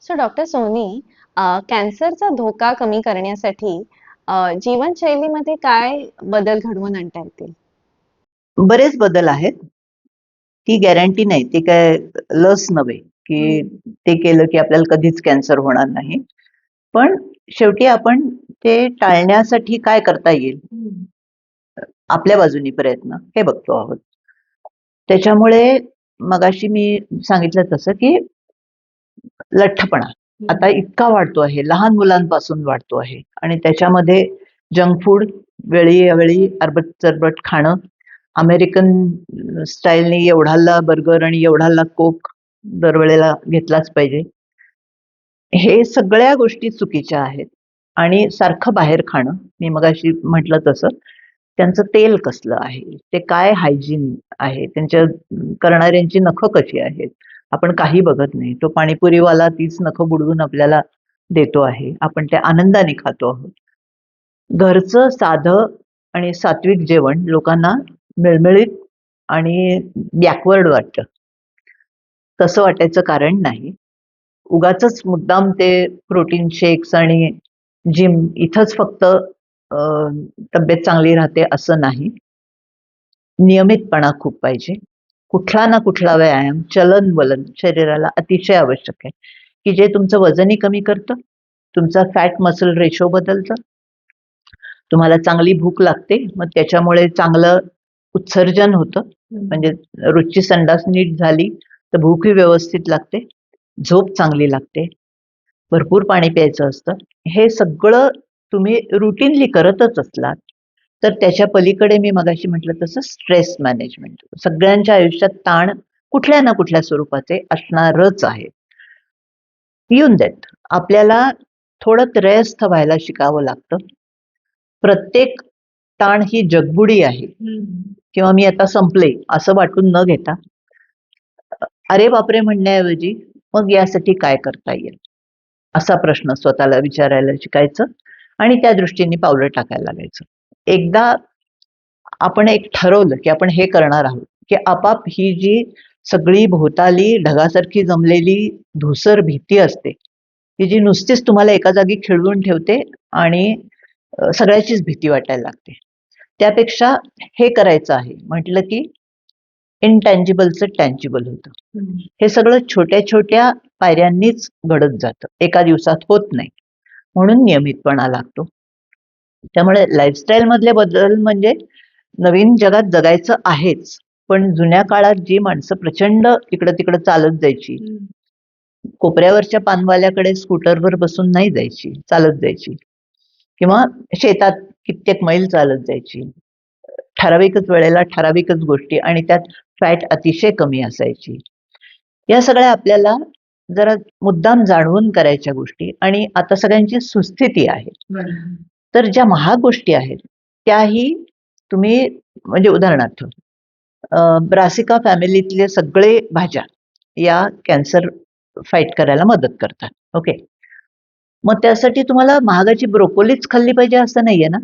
So doctor Sony, कॅन्सरचा धोका कमी करण्यासाठी जीवनशैलीमध्ये काय बदल घडवून आणता येतील? बरेच बदल आहेत. ती गॅरंटी नाही, ती काय लस नव्हे, की ते केलं की आपल्याला कधीच कॅन्सर होणार नाही. पण शेवटी आपण ते टाळण्यासाठी काय करता येईल, आपल्या बाजूनी प्रयत्न हे बघतो आहोत. त्याच्यामुळे मगाशी मी सांगितलं तसं, की लठ्ठपणा आता इतका वाढतो आहे, लहान मुलांपासून वाढतो आहे आणि त्याच्यामध्ये जंक फूड वेळी अरबट चरबट खाणं, अमेरिकन स्टाईलने एवढाला बर्गर आणि एवढाला कोक दरवेळेला घेतलाच पाहिजे. हे सगळ्या गोष्टी चुकीच्या आहेत आणि सारखं बाहेर खाणं, मी मगाशी म्हटलं तसं, त्यांचं तेल कसलं आहे, ते काय हायजीन आहे, त्यांच्या करणाऱ्यांची नखं कशी आहेत, आपण काही बघत नाही. तो पाणीपुरीवाला तीच नखं बुडवून आपल्याला देतो आहे. आपण त्या आनंदाने खातो आहोत. घरचं साधं आणि सात्विक जेवण लोकांना मिळमिळीत आणि बॅकवर्ड वाटतं. तसं वाटायचं कारण नाही. उगाचच मुद्दाम ते प्रोटीन शेक्स आणि जिम इथंच फक्त तब्येत चांगली राहते असं नाही. नियमितपणा खूप पाहिजे. कुठला ना कुठला व्यायाम, चलन-वलन शरीराला अतिशय आवश्यक आहे, की जे तुमचं वजनही कमी करतं, तुमचा फॅट मसल रेशो बदलतं, तुम्हाला चांगली भूक लागते, मग त्याच्यामुळे चांगलं उत्सर्जन होतं. म्हणजे रोजची संडास नीट झाली तर भूकही व्यवस्थित लागते, झोप चांगली लागते, भरपूर पाणी प्यायचं असतं. हे सगळं तुम्ही रुटीनली करतच असलात, तर त्याच्या पलीकडे मी मगाशी म्हटलं तसं स्ट्रेस मॅनेजमेंट. सगळ्यांच्या आयुष्यात ताण कुठल्या ना कुठल्या स्वरूपाचे असणारच आहे. येऊन देत. आपल्याला थोडं त्रयस्थ व्हायला शिकावं लागतं. प्रत्येक ताण ही जगबुडी आहे किंवा मी आता संपले असं वाटून न घेता, अरे बापरे म्हणण्याऐवजी मग यासाठी काय करता येईल असा प्रश्न स्वतःला विचारायला शिकायचं आणि त्या दृष्टीने पावलं टाकायला लागायचं. एकदा आपण एक ठरवलं की आपण हे करणार आहोत, की आपाप ही जी सगळी भोवताली ढगासारखी जमलेली धुसर भीती असते, की जी नुसतीच तुम्हाला एका जागी खिळवून ठेवते आणि सगळ्याचीच भीती वाटायला लागते. त्यापेक्षा हे करायचं आहे म्हटलं की इनटँजिबलचं टँजिबल होतं. हे सगळं छोट्या छोट्या पायऱ्यांनीच घडत जातं, एका दिवसात होत नाही. म्हणून नियमितपणा लागतो. त्यामुळे लाईफस्टाईल मधले बदल म्हणजे नवीन जगात जगायचं आहेच, पण जुन्या काळात जी माणसं प्रचंड इकडं तिकडं चालत जायची, कोपऱ्यावरच्या पानवाल्याकडे स्कूटरवर बसून नाही जायची, चालत जायची किंवा शेतात कित्येक मैल चालत जायची. ठराविकच वेळेला ठराविकच गोष्टी आणि त्यात फॅट अतिशय कमी असायची. या सगळ्या आपल्याला जरा मुद्दाम जाणवून करायच्या गोष्टी आणि आता सगळ्यांची सुस्थिती आहे. तर ज्या महाग गोष्टी आहेत त्याही तुम्ही म्हणजे उदाहरणार्थ ब्रासिका फॅमिलीतले सगळे भाज्या या कॅन्सर फाईट करायला मदत करतात. ओके. मग त्यासाठी तुम्हाला महागाची ब्रोकोलीच खाल्ली पाहिजे असं नाहीये ना.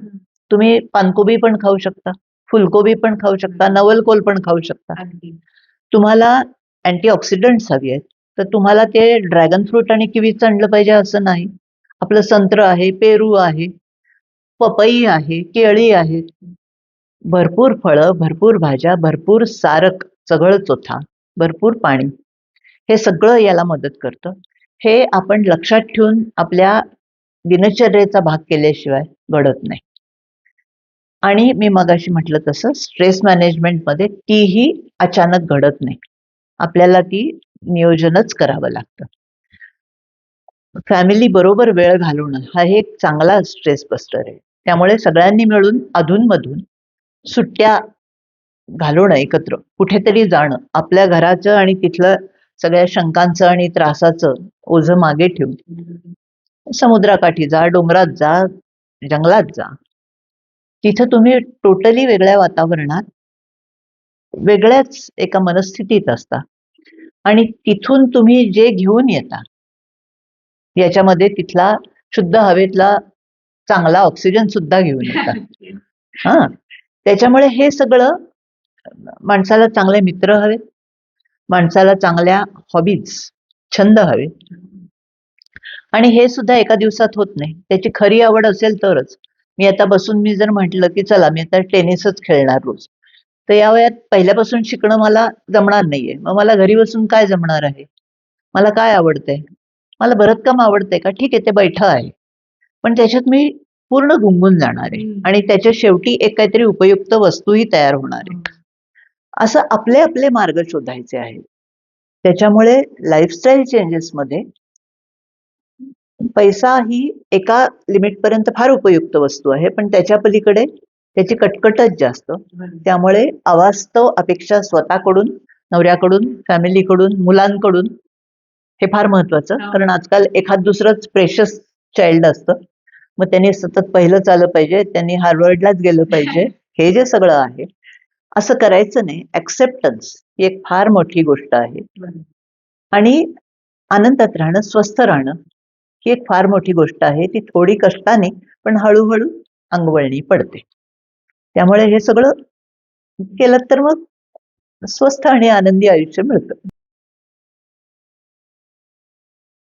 तुम्ही पानकोबी पण खाऊ शकता, फुलकोबी पण खाऊ शकता, नवलकोल पण खाऊ शकता. तुम्हाला अँटीऑक्सिडंट्स हवी आहेत, तर तुम्हाला ते ड्रॅगन फ्रूट आणि किवीच आणलं पाहिजे असं नाही. आपलं संत्र आहे, पेरू आहे, पपई आहे, केळी आहेत. भरपूर फळं, भरपूर भाज्या, भरपूर सारक, चघळ चोथा, भरपूर पाणी हे सगळं याला मदत करतं. हे आपण लक्षात ठेवून आपल्या दिनचर्येचा भाग केल्याशिवाय घडत नाही. आणि मी मगाशी म्हटलं तसं स्ट्रेस मॅनेजमेंटमध्ये तीही अचानक घडत नाही. आपल्याला ती नियोजनच करावं लागतं. फॅमिली बरोबर वेळ घालवणं हा एक चांगला स्ट्रेस बस्टर आहे. त्यामुळे सगळ्यांनी मिळून अधूनमधून सुट्ट्या घालवणं एकत्र, कुठेतरी जाणं, आपल्या घराचं आणि तिथलं सगळ्या शंकांचं आणि त्रासाचं ओझं मागे ठेवून समुद्राकाठी जा, डोंगरात जा, जंगलात जा. तिथं तुम्ही टोटली वेगळ्या वातावरणात, वेगळ्याच एका मनस्थितीत असता आणि तिथून तुम्ही जे घेऊन येता, याच्यामध्ये तिथला शुद्ध हवेतला चांगला ऑक्सिजन सुद्धा घेऊन येता. हां. त्याच्यामुळे हे सगळं माणसाला चांगले मित्र हवेत, माणसाला चांगल्या हॉबीज, छंद हवेत आणि हे सुद्धा एका दिवसात होत नाही. त्याची खरी आवड असेल तरच. मी जर म्हटलं की चला मी आता टेनिसच खेळणार रोज, तर या वयात पहिल्यापासून शिकणं मला जमणार नाहीये. मग मला घरी बसून काय जमणार आहे? मला काय आवडतंय? मला भरतकाम आवडतंय का? ठीक आहे, ते बैठं आहे. पण त्याच्यात मी पूर्ण गुंगून जाणार आहे आणि त्याच्या शेवटी एक काहीतरी उपयुक्त वस्तूही तयार होणार आहे. असं आपले आपले मार्ग शोधायचे आहेत. त्याच्यामुळे लाईफस्टाईल चेंजेसमध्ये पैसा ही एका लिमिटपर्यंत फार उपयुक्त वस्तू आहे, पण त्याच्या पलीकडे त्याची कटकटच जास्त. त्यामुळे अवास्तव अपेक्षा स्वतःकडून, नवऱ्याकडून, फॅमिलीकडून, मुलांकडून हे फार महत्वाचं. कारण आजकाल एखाद दुसरंच प्रेशस चाइल्ड असतं. मग त्यांनी सतत पहिलंच आलं पाहिजे, त्यांनी हार्वर्डलाच गेलं पाहिजे, हे जे सगळं आहे, असं करायचं नाही. ऍक्सेप्टन्स ही एक फार मोठी गोष्ट आहे. आणि आनंदात राहणं, स्वस्थ राहणं ही एक फार मोठी गोष्ट आहे. ती थोडी कष्टाने पण हळूहळू अंगवळणी पडते. त्यामुळे हे सगळं केलं तर मग स्वस्थ आणि आनंदी आयुष्य मिळतं.